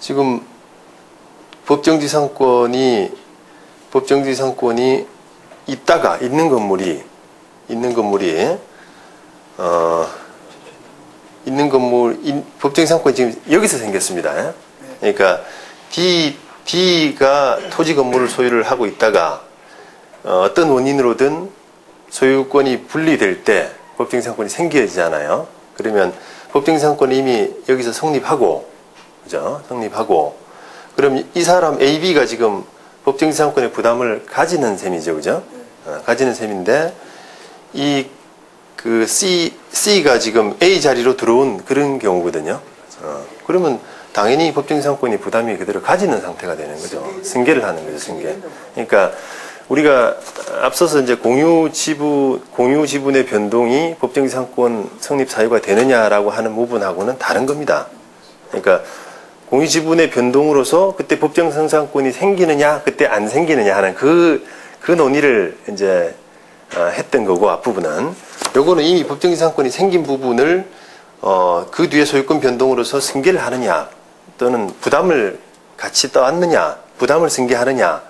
지금 법정지상권이 있다가 있는 건물이 법정지상권이 지금 여기서 생겼습니다. 그러니까 D가 토지 건물을 소유를 하고 있다가 어떤 원인으로든 소유권이 분리될 때 법정지상권이 생겨지잖아요. 그러면 법정지상권이 이미 여기서 성립하고, 그죠? 성립하고, 그럼 이 사람 AB가 지금 법정지상권의 부담을 가지는 셈이죠, 그죠? 가지는 셈인데, C가 지금 A 자리로 들어온 그런 경우거든요. 그러면 당연히 법정지상권이 부담이 그대로 가지는 상태가 되는 거죠. 승계를 하는 거죠, 승계. 그러니까 우리가 앞서서 이제 공유 지분의 변동이 법정지상권 성립 사유가 되느냐라고 하는 부분하고는 다른 겁니다. 그러니까 공유 지분의 변동으로서 그때 법정지상권이 생기느냐, 그때 안 생기느냐 하는 그 논의를 이제 했던 거고, 앞부분은. 요거는 이미 법정지상권이 생긴 부분을 그 뒤에 소유권 변동으로서 승계를 하느냐, 또는 부담을 같이 떠안느냐, 부담을 승계하느냐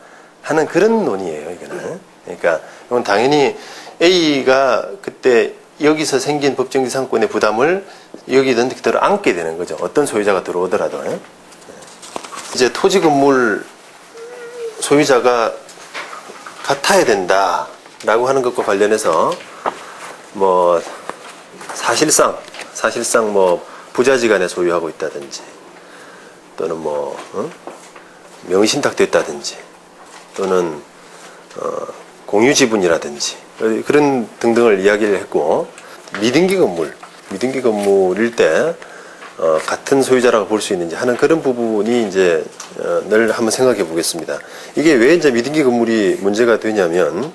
하는 그런 논의예요, 이거는. 그러니까 이건 당연히 A가 그때 여기서 생긴 법정지상권의 부담을 여기든 그대로 안게 되는 거죠. 어떤 소유자가 들어오더라도. 이제 토지 건물 소유자가 같아야 된다라고 하는 것과 관련해서 뭐 사실상 뭐 부자지간에 소유하고 있다든지, 또는 뭐 명의신탁되어 있다든지, 또는 공유지분이라든지 그런 등등을 이야기를 했고, 미등기 건물일 때 같은 소유자라고 볼 수 있는지 하는 그런 부분이 이제 늘 한번 생각해 보겠습니다. 이게 왜 이제 미등기 건물이 문제가 되냐면,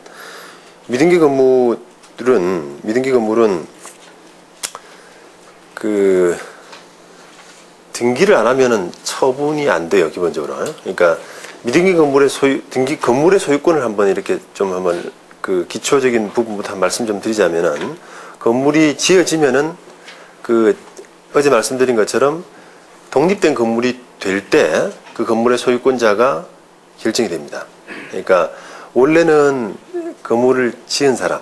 미등기 건물은 그 등기를 안 하면은 처분이 안 돼요, 기본적으로. 그러니까 미등기 건물의 건물의 소유권을 한번 이렇게 좀 한번 그 기초적인 부분부터 한 말씀 좀 드리자면은, 건물이 지어지면은 어제 말씀드린 것처럼 독립된 건물이 될 때 그 건물의 소유권자가 결정이 됩니다. 그러니까 원래는 건물을 지은 사람,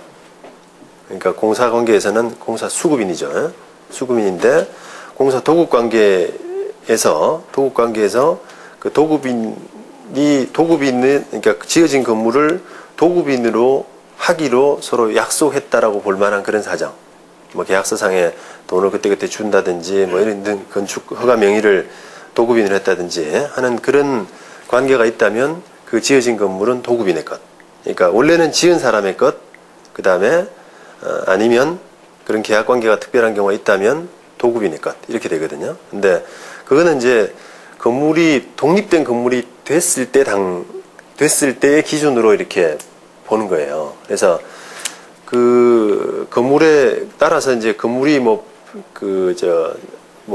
그러니까 공사 관계에서는 공사 수급인이죠. 수급인인데, 공사 도급 관계에서 그 도급인은 그러니까 지어진 건물을 도급인으로 하기로 서로 약속했다라고 볼 만한 그런 사정. 뭐 계약서상에 돈을 그때그때 준다든지, 뭐 이런 건축 허가 명의를 도급인으로 했다든지 하는 그런 관계가 있다면 그 지어진 건물은 도급인의 것. 그러니까 원래는 지은 사람의 것, 그 다음에 아니면 그런 계약 관계가 특별한 경우가 있다면 도급인의 것, 이렇게 되거든요. 근데 그거는 이제 독립된 건물이 됐을 때의 기준으로 이렇게 보는 거예요. 그래서 그 건물에 따라서 이제 건물이 뭐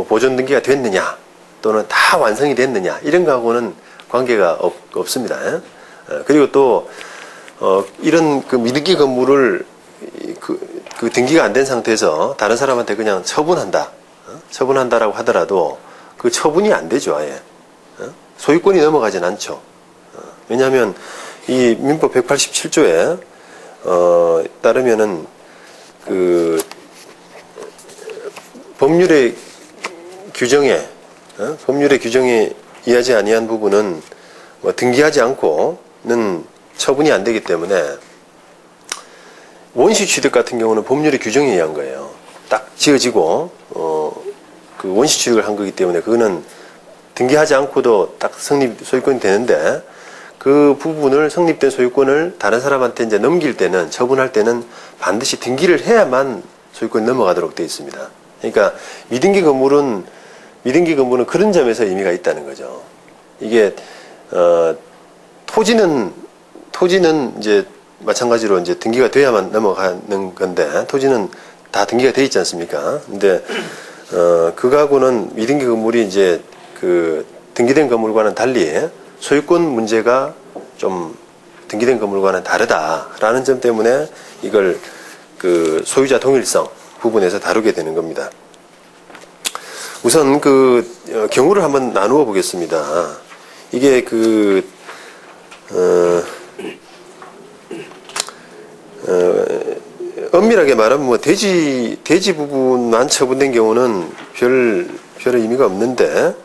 보존 등기가 됐느냐, 또는 다 완성이 됐느냐, 이런 거하고는 관계가 없습니다. 그리고 또 이런 그 미등기 건물을 그 등기가 안 된 상태에서 다른 사람한테 그냥 처분한다라고 하더라도 그 처분이 안 되죠, 아예. 소유권이 넘어가진 않죠. 왜냐하면 이 민법 187조에 따르면은 그 법률의 규정에 이하지 아니한 부분은 뭐 등기하지 않고는 처분이 안 되기 때문에, 원시 취득 같은 경우는 법률의 규정에 의한 거예요. 딱 지어지고 그 원시 취득을 한 거기 때문에 그거는 등기하지 않고도 딱 소유권이 되는데, 그 부분을 성립된 소유권을 다른 사람한테 이제 넘길 때는, 처분할 때는 반드시 등기를 해야만 소유권이 넘어가도록 되어 있습니다. 그러니까 미등기 건물은 그런 점에서 의미가 있다는 거죠. 이게 토지는 이제 마찬가지로 이제 등기가 돼야만 넘어가는 건데, 토지는 다 등기가 돼 있지 않습니까? 근데 그거하고는 미등기 건물이 이제 그 등기된 건물과는 달리 소유권 문제가 좀 등기된 건물과는 다르다라는 점 때문에 이걸 그 소유자 동일성 부분에서 다루게 되는 겁니다. 우선 경우를 한번 나누어 보겠습니다. 이게 엄밀하게 말하면 뭐 대지 부분만 처분된 경우는 별 의미가 없는데,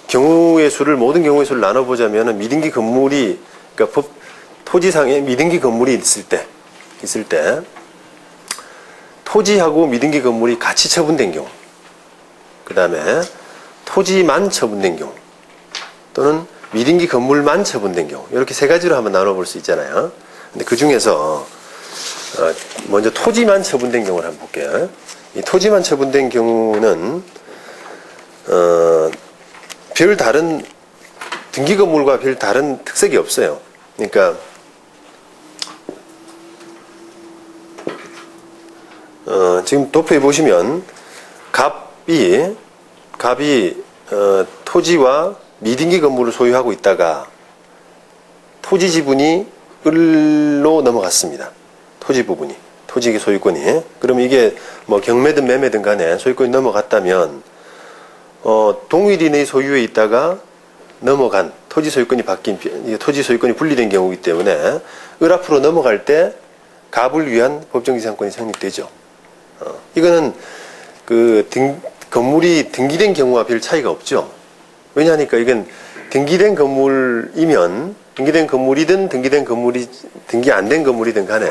경우의 수를, 모든 경우의 수를 나눠보자면은 미등기 건물이, 그러니까 토지상에 미등기 건물이 있을 때, 토지하고 미등기 건물이 같이 처분된 경우, 그 다음에 토지만 처분된 경우, 또는 미등기 건물만 처분된 경우, 이렇게 세 가지로 한번 나눠볼 수 있잖아요. 근데 그 중에서 먼저 토지만 처분된 경우를 한번 볼게요. 이 토지만 처분된 경우는 별 다른 등기 건물과 별 다른 특색이 없어요. 그러니까 지금 도표에 보시면 갑이 토지와 미등기 건물을 소유하고 있다가 토지 지분이 을로 넘어갔습니다. 토지 부분이, 토지 소유권이. 그럼 이게 뭐 경매든 매매든 간에 소유권이 넘어갔다면 동일인의 소유에 있다가 넘어간 토지 소유권이 토지 소유권이 분리된 경우이기 때문에 을 앞으로 넘어갈 때 갑을 위한 법정지상권이 성립되죠. 이거는 건물이 등기된 경우와 별 차이가 없죠. 왜냐하니까 이건 등기된 건물이면, 등기된 건물이든 등기 안 된 건물이든 간에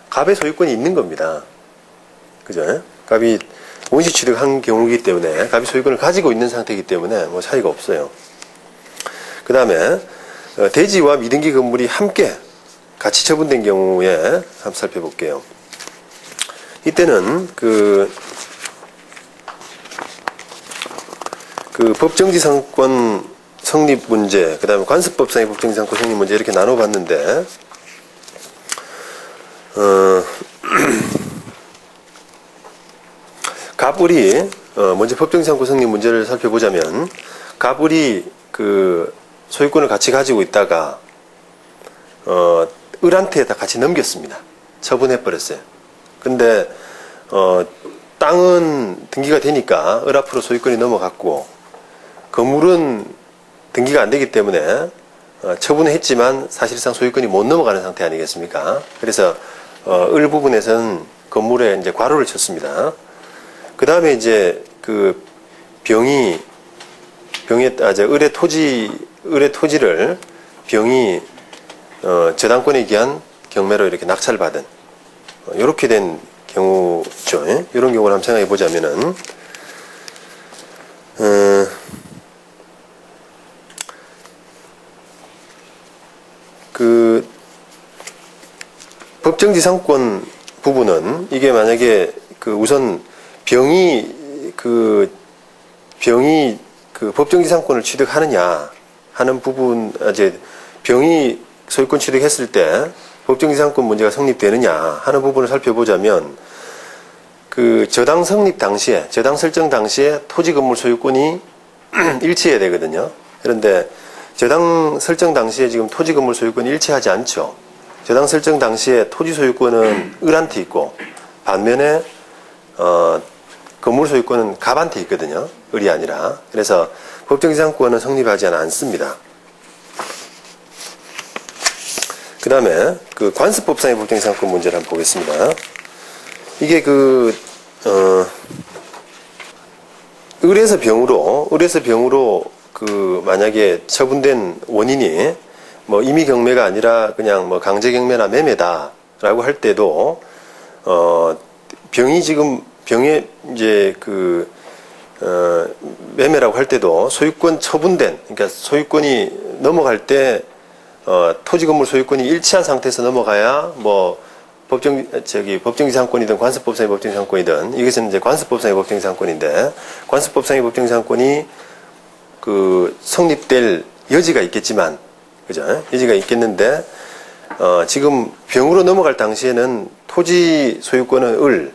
갑의 소유권이 있는 겁니다. 그죠? 갑이 원시 취득한 경우이기 때문에 갑이 소유권을 가지고 있는 상태이기 때문에 뭐 차이가 없어요. 그 다음에 대지와 미등기 건물이 함께 같이 처분된 경우에 한번 살펴볼게요. 이때는 법정지상권 성립 문제, 그 다음에 관습법상의 법정지상권 성립 문제 이렇게 나눠봤는데, 갑을이, 먼저 법정지상권 성립 문제를 살펴보자면, 갑을이 소유권을 같이 가지고 있다가, 을한테 다 같이 넘겼습니다. 처분해버렸어요. 근데, 땅은 등기가 되니까 을 앞으로 소유권이 넘어갔고, 건물은 등기가 안 되기 때문에 처분을 했지만 사실상 소유권이 못 넘어가는 상태 아니겠습니까? 그래서 을 부분에서는 건물에 이제 괄호를 쳤습니다. 그 다음에 이제 을의 토지를 병이 저당권에 기한 경매로 이렇게 낙찰받은 이렇게 된 경우죠. 이런 경우를 한번 생각해 보자면은 법정지상권 부분은 이게 만약에 우선 병이 법정지상권을 취득하느냐 하는 부분, 이제 병이 소유권 취득했을 때 법정지상권 문제가 성립되느냐 하는 부분을 살펴보자면 저당 설정 당시에 토지 건물 소유권이 일치해야 되거든요. 그런데 저당 설정 당시에 지금 토지 건물 소유권이 일치하지 않죠. 저당 설정 당시에 토지 소유권은 을한테 있고 반면에 건물 소유권은 갑한테 있거든요. 을이 아니라. 그래서 법정지상권은 성립하지 않습니다. 그 다음에 관습법상의 법정지상권 문제를 한번 보겠습니다. 이게 을에서 병으로 만약에 처분된 원인이 뭐 임의 경매가 아니라 그냥 뭐 강제 경매나 매매다라고 할 때도 병에 이제 매매라고 할 때도 소유권 처분된, 그러니까 소유권이 넘어갈 때 토지 건물 소유권이 일치한 상태에서 넘어가야 뭐 법정지상권이든 관습법상의 법정지상권이든, 이것은 이제 관습법상의 법정지상권인데, 관습법상의 법정지상권이 성립될 여지가 있겠지만, 그죠? 여지가 있겠는데, 지금 병으로 넘어갈 당시에는 토지 소유권은 을,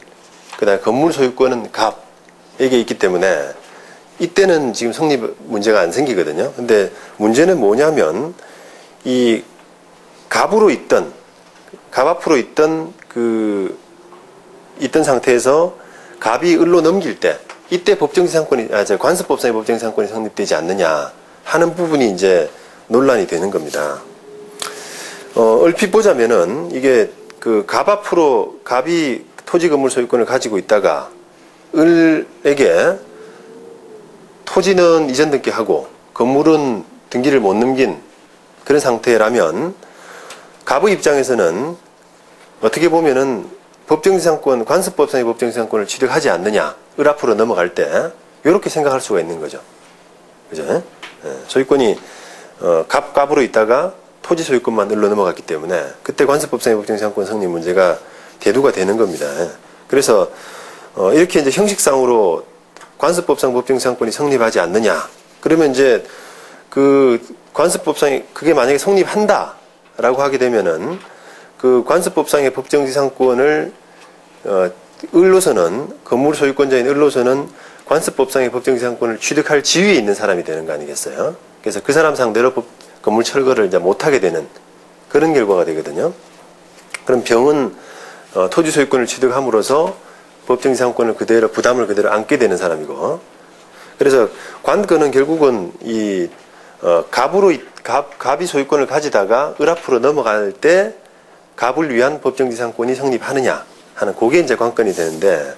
그 다음에 건물 소유권은 갑에게 있기 때문에, 이때는 지금 성립 문제가 안 생기거든요. 근데 문제는 뭐냐면, 이 갑 앞으로 있던 상태에서 갑이 을로 넘길 때, 이때 법정지상권이 관습법상의 법정지상권이 성립되지 않느냐 하는 부분이 이제 논란이 되는 겁니다. 얼핏 보자면은 이게 그 갑 앞으로 갑이 토지 건물 소유권을 가지고 있다가 을에게 토지는 이전 등기하고 건물은 등기를 못 넘긴 그런 상태라면 갑의 입장에서는 어떻게 보면은 법정지상권, 관습법상의 법정지상권을 취득하지 않느냐, 을 앞으로 넘어갈 때 이렇게 생각할 수가 있는 거죠. 그죠? 소유권이 갑으로 있다가 토지 소유권만 을로 넘어갔기 때문에 그때 관습법상의 법정지상권 성립 문제가 대두가 되는 겁니다. 그래서 이렇게 이제 형식상으로 관습법상 법정지상권이 성립하지 않느냐, 그러면 이제 그 관습법상이 그게 만약에 성립한다라고 하게 되면은 그 관습법상의 법정지상권을 을로서는 건물 소유권자인 을로서는 관습법상의 법정지상권을 취득할 지위에 있는 사람이 되는 거 아니겠어요? 그래서 그 사람 상대로 건물 철거를 이제 못하게 되는 그런 결과가 되거든요. 그럼 병은 토지 소유권을 취득함으로써 법정지상권을 그대로 부담을 그대로 안게 되는 사람이고, 그래서 관건은 결국은 이 갑이 소유권을 가지다가 을 앞으로 넘어갈 때 갑을 위한 법정지상권이 성립하느냐 하는 그게 이제 관건이 되는데,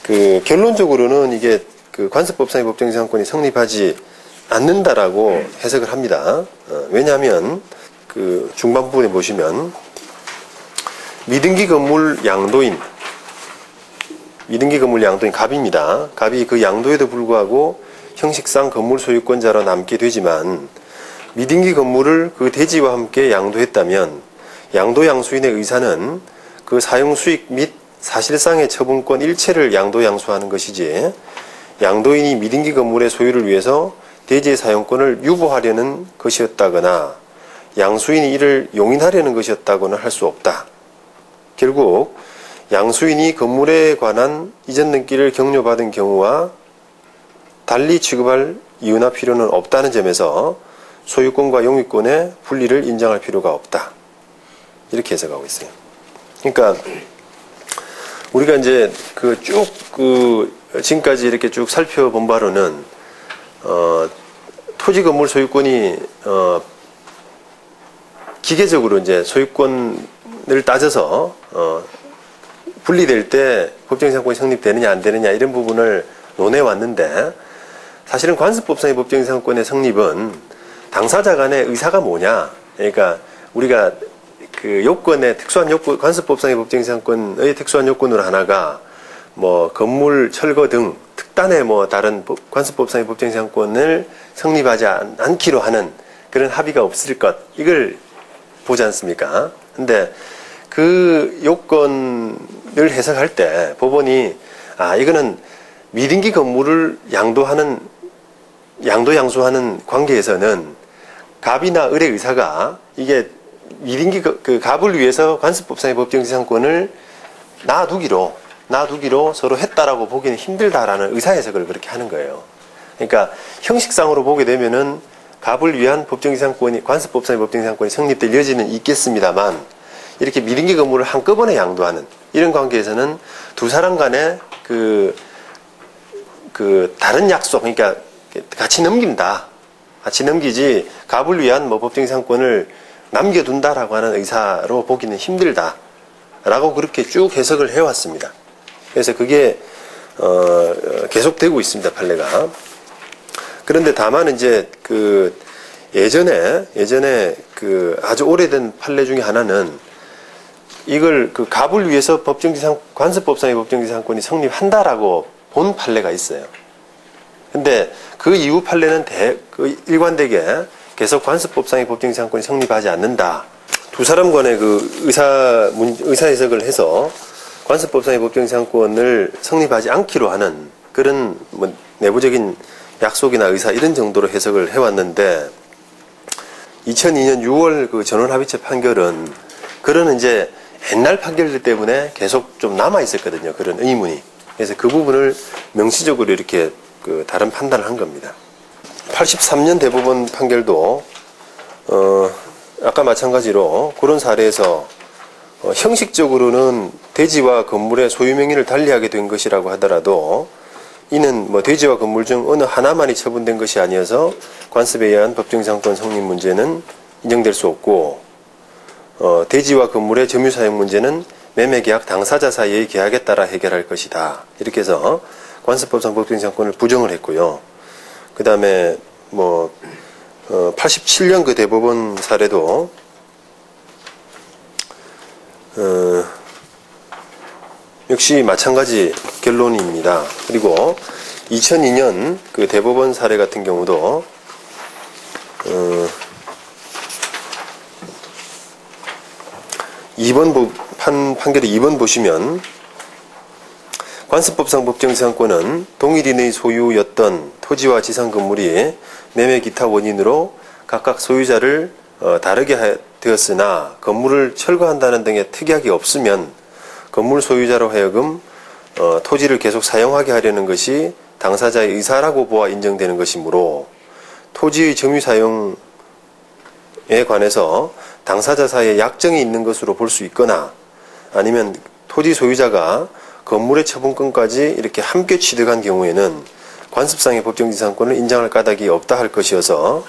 그 결론적으로는 이게 그 관습법상의 법정지상권이 성립하지 않는다라고 해석을 합니다. 왜냐하면 그 중반 부분에 보시면 미등기 건물 양도인 갑입니다. 갑이 그 양도에도 불구하고 형식상 건물 소유권자로 남게 되지만 미등기 건물을 그 대지와 함께 양도했다면 양도 양수인의 의사는 그 사용 수익 및 사실상의 처분권 일체를 양도 양수하는 것이지 양도인이 미등기 건물의 소유를 위해서 대지의 사용권을 유보하려는 것이었다거나 양수인이 이를 용인하려는 것이었다고는 할 수 없다. 결국 양수인이 건물에 관한 이전 등기를 격려받은 경우와 달리 취급할 이유나 필요는 없다는 점에서 소유권과 용익권의 분리를 인정할 필요가 없다. 이렇게 해석하고 있어요. 그러니까 우리가 이제 지금까지 이렇게 쭉 살펴본 바로는 토지 건물 소유권이 기계적으로 이제 소유권을 따져서 분리될 때 법정지상권이 성립되느냐 안 되느냐 이런 부분을 논해 왔는데, 사실은 관습법상의 법정지상권의 성립은 당사자 간의 의사가 뭐냐, 그러니까 우리가 그 요건의 특수한 요건, 관습법상의 법정지상권의 특수한 요건으로 하나가 뭐 건물 철거 등 특단의 뭐 다른 관습법상의 법정지상권을 성립하지 않기로 하는 그런 합의가 없을 것, 이걸 보지 않습니까? 근데 그 요건을 해석할 때 법원이 이거는 미등기 건물을 양도 양수하는 관계에서는 갑이나 을의 의사가 이게 미등기 그 갑을 위해서 관습법상의 법정지상권을 놔두기로 서로 했다라고 보기는 힘들다라는 의사해석을 그렇게 하는 거예요. 그러니까 형식상으로 보게 되면은 갑을 위한 법정지상권이 관습법상의 법정지상권이 성립될 여지는 있겠습니다만, 이렇게 미등기 건물을 한꺼번에 양도하는 이런 관계에서는 두 사람 간의 그 다른 약속, 그러니까 같이 넘기지 갑을 위한 뭐 법정지상권을 남겨둔다라고 하는 의사로 보기는 힘들다라고 그렇게 쭉 해석을 해왔습니다. 그래서 그게 계속되고 있습니다, 판례가. 그런데 다만 이제 그 예전에 그 아주 오래된 판례 중에 하나는 이걸 그 갑을 위해서 관습법상의 법정지상권이 성립한다라고 본 판례가 있어요. 근데 그 이후 판례는 일관되게 계속 관습법상의 법정지상권이 성립하지 않는다. 두 사람 간의 그 의사 해석을 해서 관습법상의 법정지상권을 성립하지 않기로 하는 그런 뭐 내부적인 약속이나 의사 이런 정도로 해석을 해왔는데, 2002년 6월 그 전원합의체 판결은 그런 이제 옛날 판결들 때문에 계속 좀 남아 있었거든요, 그런 의문이. 그래서 그 부분을 명시적으로 이렇게 그 다른 판단을 한 겁니다. 83년 대법원 판결도 아까 마찬가지로 그런 사례에서 형식적으로는 대지와 건물의 소유 명의를 달리하게 된 것이라고 하더라도 이는 뭐 대지와 건물 중 어느 하나만이 처분된 것이 아니어서 관습에 의한 법정지상권 성립 문제는 인정될 수 없고, 대지와 건물의 점유 사용 문제는 매매계약 당사자 사이의 계약에 따라 해결할 것이다. 이렇게 해서 관습법상 법정지상권을 부정을 했고요. 그 다음에 뭐 87년 그 대법원 사례도 역시 마찬가지 결론입니다. 그리고 2002년 그 대법원 사례 같은 경우도 판결의 2번 보시면 관습법상 법정지상권은 동일인의 소유였던 토지와 지상 건물이 매매 기타 원인으로 각각 소유자를 다르게 되었으나 건물을 철거한다는 등의 특약이 없으면 건물 소유자로 하여금 토지를 계속 사용하게 하려는 것이 당사자의 의사라고 보아 인정되는 것이므로 토지의 점유 사용에 관해서 당사자 사이에 약정이 있는 것으로 볼 수 있거나 아니면 토지 소유자가 건물의 처분권까지 이렇게 함께 취득한 경우에는 관습상의 법정지상권을 인정할 까닭이 없다 할 것이어서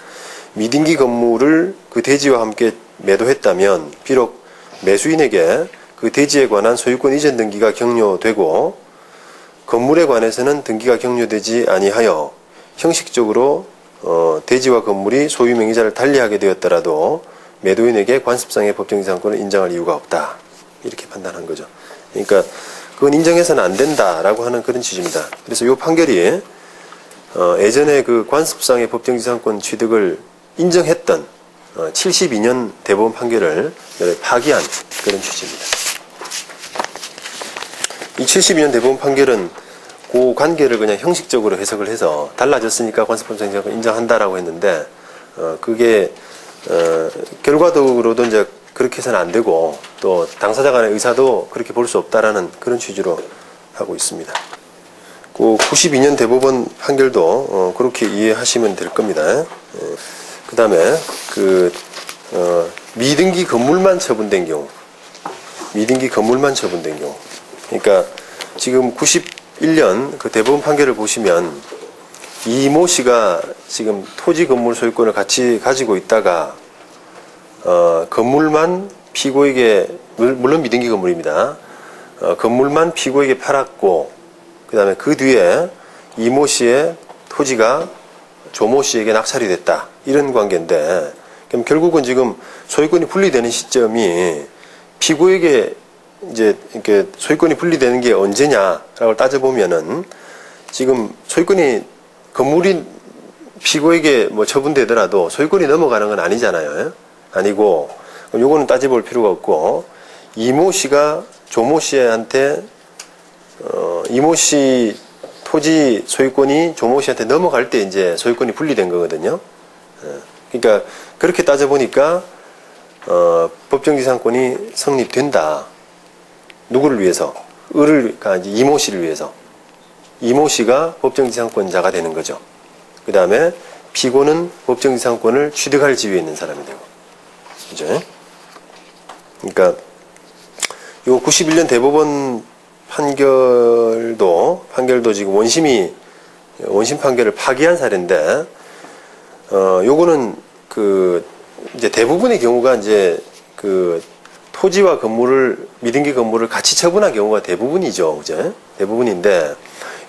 미등기 건물을 그 대지와 함께 매도했다면 비록 매수인에게 그 대지에 관한 소유권 이전 등기가 격려되고 건물에 관해서는 등기가 격려되지 아니하여 형식적으로 대지와 건물이 소유 명의자를 달리하게 되었더라도 매도인에게 관습상의 법정지상권을 인정할 이유가 없다. 이렇게 판단한 거죠. 그러니까 그건 인정해서는 안 된다라고 하는 그런 취지입니다. 그래서 이 판결이 예전에 그 관습상의 법정지상권 취득을 인정했던 72년 대법원 판결을 파기한 그런 취지입니다. 이 72년 대법원 판결은 그 관계를 그냥 형식적으로 해석을 해서 달라졌으니까 관습법정지상권 인정한다라고 했는데 그게 결과적으로도 이제 그렇게 해서는 안 되고 또 당사자 간의 의사도 그렇게 볼 수 없다라는 그런 취지로 하고 있습니다. 그 92년 대법원 판결도 그렇게 이해하시면 될 겁니다. 그 다음에 미등기 건물만 처분된 경우, 그러니까 지금 91년 그 대법원 판결을 보시면 이모 씨가 지금 토지 건물 소유권을 같이 가지고 있다가 건물만 피고에게, 물론 미등기 건물입니다. 건물만 피고에게 팔았고 그 다음에 그 뒤에 이모 씨의 토지가 조모 씨에게 낙찰이 됐다. 이런 관계인데, 그럼 결국은 지금 소유권이 분리되는 시점이 피고에게 이제 이렇게 소유권이 분리되는 게 언제냐라고 따져보면은 지금 소유권이 건물이 피고에게 뭐 처분되더라도 소유권이 넘어가는 건 아니잖아요. 아니고, 요거는 따져볼 필요가 없고, 이모 씨가 조모 씨한테, 이모 씨 토지 소유권이 조모 씨한테 넘어갈 때 이제 소유권이 분리된 거거든요. 그러니까 그렇게 따져보니까, 법정지상권이 성립된다. 누구를 위해서? 그러니까 이제 이모 씨를 위해서. 이모 씨가 법정지상권자가 되는 거죠. 그 다음에 피고는 법정지상권을 취득할 지위에 있는 사람이 되고. 그죠? 그러니까 요 91년 대법원 판결도 지금 원심 판결을 파기한 사례인데, 요거는 이제 대부분의 경우가 이제 토지와 미등기 건물을 같이 처분한 경우가 대부분이죠. 그죠? 대부분인데,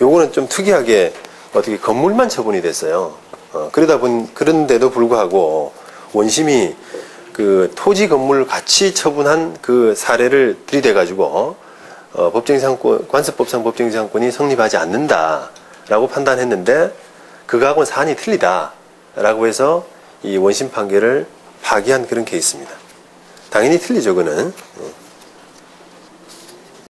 요거는 좀 특이하게 어떻게 건물만 처분이 됐어요. 그런데도 불구하고 원심이 토지 건물을 같이 처분한 그 사례를 들이대가지고, 관습법상 법정지상권이 성립하지 않는다라고 판단했는데, 그거하고는 사안이 틀리다라고 해서 이 원심 판결을 파기한 그런 케이스입니다. 당연히 틀리죠, 그는.